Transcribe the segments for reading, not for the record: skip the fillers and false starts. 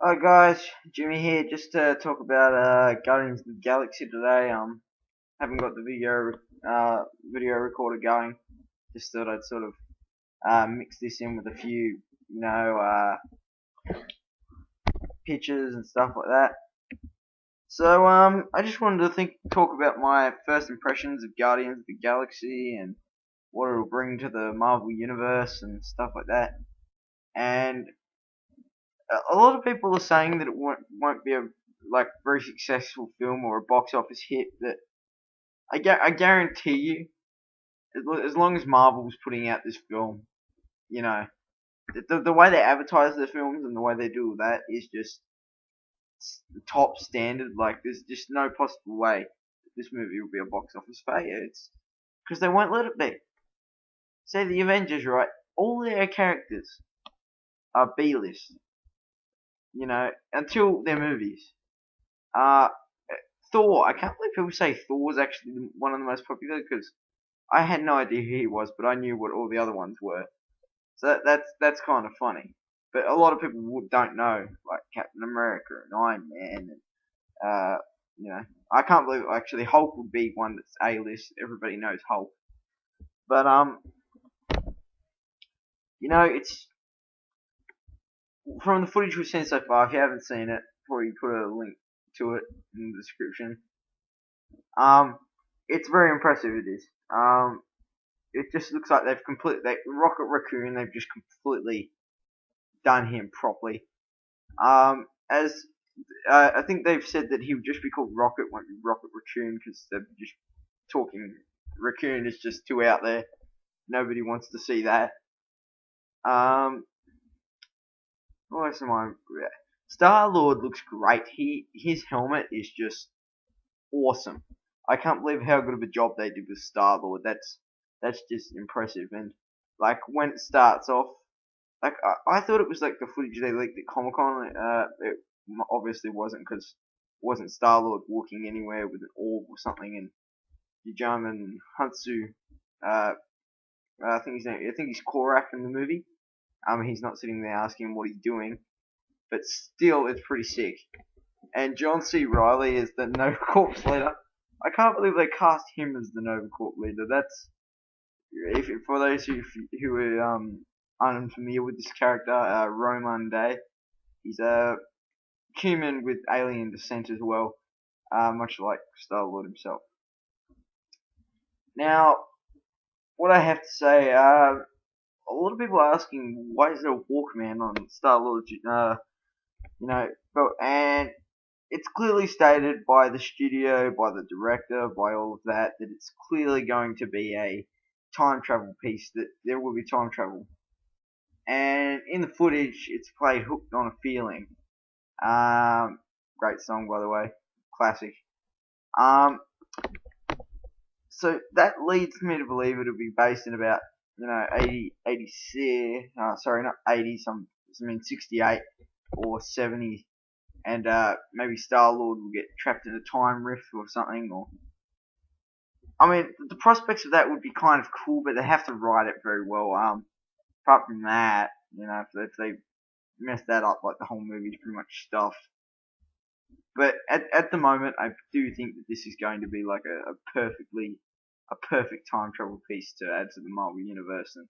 Hi guys, Jimmy here, just to talk about Guardians of the Galaxy today. Haven't got the video recorder going. Just thought I'd sort of mix this in with a few, pictures and stuff like that. So I just wanted to talk about my first impressions of Guardians of the Galaxy and what it'll bring to the Marvel universe and stuff like that. And a lot of people are saying that it won't be a very successful film or a box office hit. But I guarantee you, as long as Marvel's putting out this film, you know, the way they advertise their films and the way they do that is just the top standard. Like, there's just no possible way that this movie will be a box office failure. It's because they won't let it be. Say the Avengers, right? All their characters are B-list, until their movies. Uh, Thor, I can't believe people say Thor's actually one of the most popular because I had no idea who he was, but I knew what all the other ones were. So that's kind of funny. But a lot of people don't know, like Captain America and Iron Man, and I can't believe actually Hulk would be one that's A-list. Everybody knows Hulk, but it's from the footage we've seen so far. If you haven't seen it, probably put a link to it in the description. It's very impressive. It is. It just looks like Rocket Raccoon. They've just completely done him properly. As I think they've said that he would just be called Rocket, won't be Rocket Raccoon, because they're just talking. Raccoon is just too out there. Nobody wants to see that. What else am I? Star-Lord looks great. His helmet is just awesome. I can't believe how good of a job they did with Star-Lord. That's just impressive. And like when it starts off, like I thought it was like the footage they leaked at Comic-Con. It obviously wasn't, because it wasn't Star-Lord walking anywhere with an orb or something. And Yajaman Hunsu, I think he's Korak in the movie. He's not sitting there asking him what he's doing, but still, it's pretty sick. And John C. Reilly is the Nova Corps leader. I can't believe they cast him as the Nova Corps leader. That's for those who are unfamiliar with this character, Roman Day. He's a human with alien descent as well, much like Star-Lord himself. Now, what I have to say, a lot of people are asking why is there a Walkman on Star-Lord, and it's clearly stated by the studio, by the director, by all of that it's clearly going to be a time travel piece, that there will be time travel. And in the footage, it's played Hooked on a Feeling. Great song, by the way. Classic. So that leads me to believe it'll be based in about, 68 or 70, and maybe Star-Lord will get trapped in a time rift or something, or the prospects of that would be kind of cool, but they have to write it very well. Apart from that, if they mess that up, like the whole movie's pretty much stuffed. But at the moment, I do think that this is going to be like a perfect time travel piece to add to the Marvel universe. And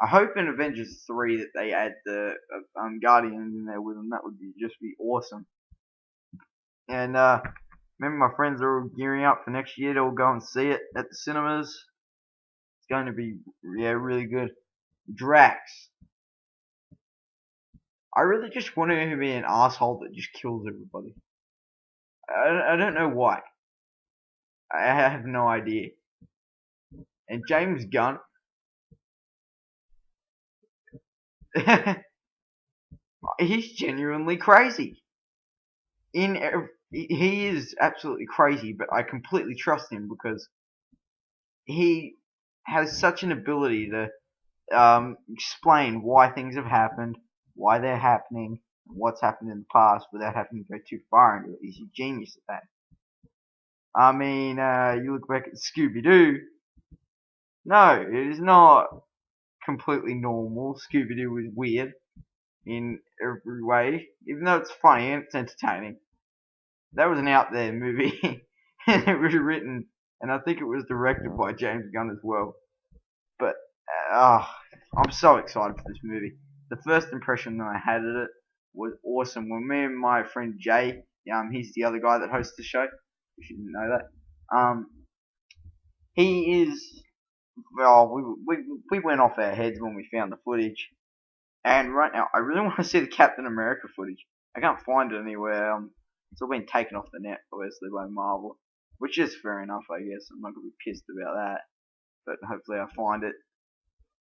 I hope in Avengers 3 that they add the Guardians in there with them. That would just be awesome. And remember, my friends are all gearing up for next year to all go and see it at the cinemas. It's going to be really good. Drax. I really just want him to be an asshole that just kills everybody. I don't know why. I have no idea. And James Gunn. He's genuinely crazy. He is absolutely crazy, but I completely trust him because he has such an ability to explain why things have happened, why they're happening, what's happened in the past without having to go too far into it. He's a genius at that. You look back at Scooby-Doo. No, it is not. completely normal. Scooby-Doo was weird in every way, even though it's funny and it's entertaining. That was an out there movie, and it was written, and I think it was directed by James Gunn as well. But I'm so excited for this movie. The first impression that I had of it was awesome. When me and my friend Jay, he's the other guy that hosts the show. You shouldn't know that. He is. Well, we went off our heads when we found the footage, and right now I really want to see the Captain America footage. I can't find it anywhere. It's all been taken off the net, obviously, by Marvel, which is fair enough, I guess. I'm not gonna be pissed about that, but hopefully I find it.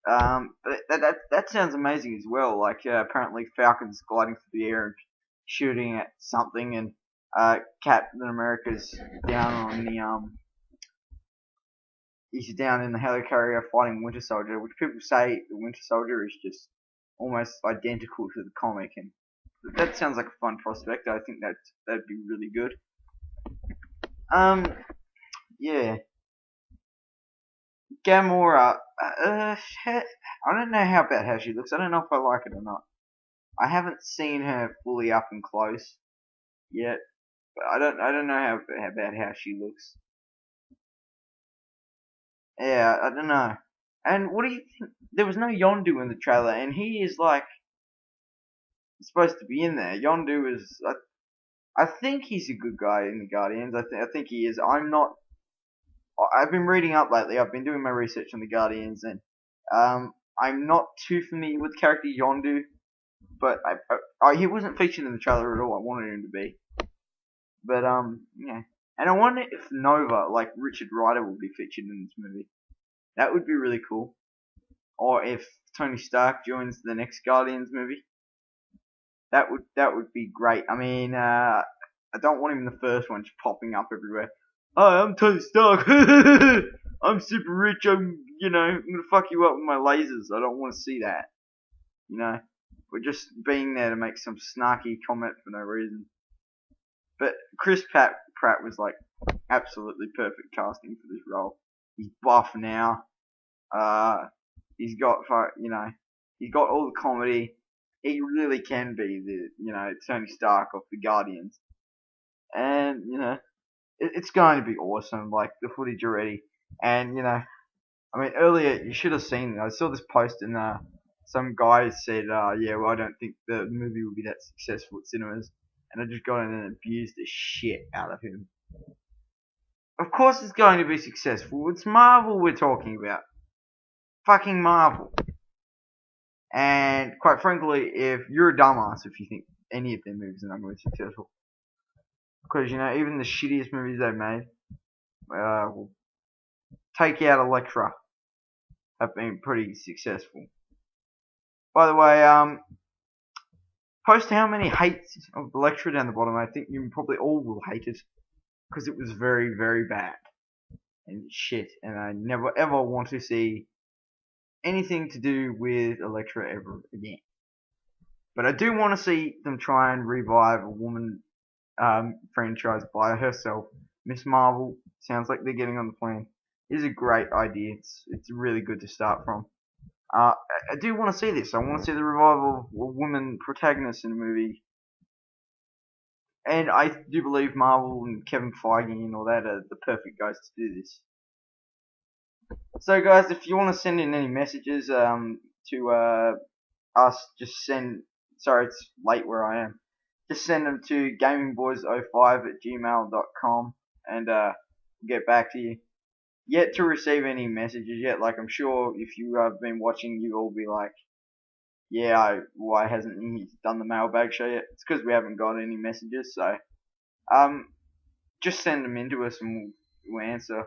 But that sounds amazing as well. Like apparently Falcon's gliding through the air and shooting at something, and Captain America's down on the he's down in the helicarrier fighting Winter Soldier, which people say the Winter Soldier is just almost identical to the comic, and that sounds like a fun prospect. I think that'd be really good. Yeah. Gamora, I don't know how about how she looks. I don't know if I like it or not. I haven't seen her fully up and close yet, but I don't know about how she looks. Yeah, I don't know. And what do you think? There was no Yondu in the trailer, and he is like supposed to be in there. Yondu is, I think he's a good guy in the Guardians. I think he is. I've been reading up lately. I've been doing my research on the Guardians, and I'm not too familiar with the character Yondu, but he wasn't featured in the trailer at all. I wanted him to be, but yeah. And I wonder if Nova, like Richard Rider, will be featured in this movie. That would be really cool. Or if Tony Stark joins the next Guardians movie, that would be great. I mean, I don't want him in the first one just popping up everywhere. Hi, I'm Tony Stark. I'm super rich. I'm gonna fuck you up with my lasers. I don't want to see that. We're just being there to make some snarky comment for no reason. But Chris Pratt was like absolutely perfect casting for this role. He's buff now. He's got he's got all the comedy. He really can be the Tony Stark of the Guardians, and it's going to be awesome. Like the footage already, and I mean earlier you should have seen it. I saw this post and some guy said, yeah, well I don't think the movie will be that successful at cinemas, and I just got in and abused the shit out of him. Of course it's going to be successful. It's Marvel we're talking about. Fucking Marvel. And quite frankly, if you're a dumbass if you think any of their movies are not going to be successful. Because, even the shittiest movies they've made, will take out Elektra, have been pretty successful. By the way, post how many hates of Elektra down the bottom. I think you probably all will hate it. Because it was very, very bad. And shit. And I never ever want to see anything to do with Elektra ever again. But I do want to see them try and revive a woman franchise by herself. Miss Marvel sounds like they're getting on the plan. It is a great idea. It's really good to start from. I do want to see this. I want to see the revival of a woman protagonist in a movie. And I do believe Marvel and Kevin Feige and all that are the perfect guys to do this. So guys, if you want to send in any messages to us, just send. Sorry, it's late where I am. Just send them to gamingboys05@gmail.com and we'll get back to you. Yet to receive any messages yet. Like I'm sure if you have been watching, you all be like, yeah, why hasn't he done the mailbag show yet? It's because we haven't got any messages. So just send them in to us and we'll answer.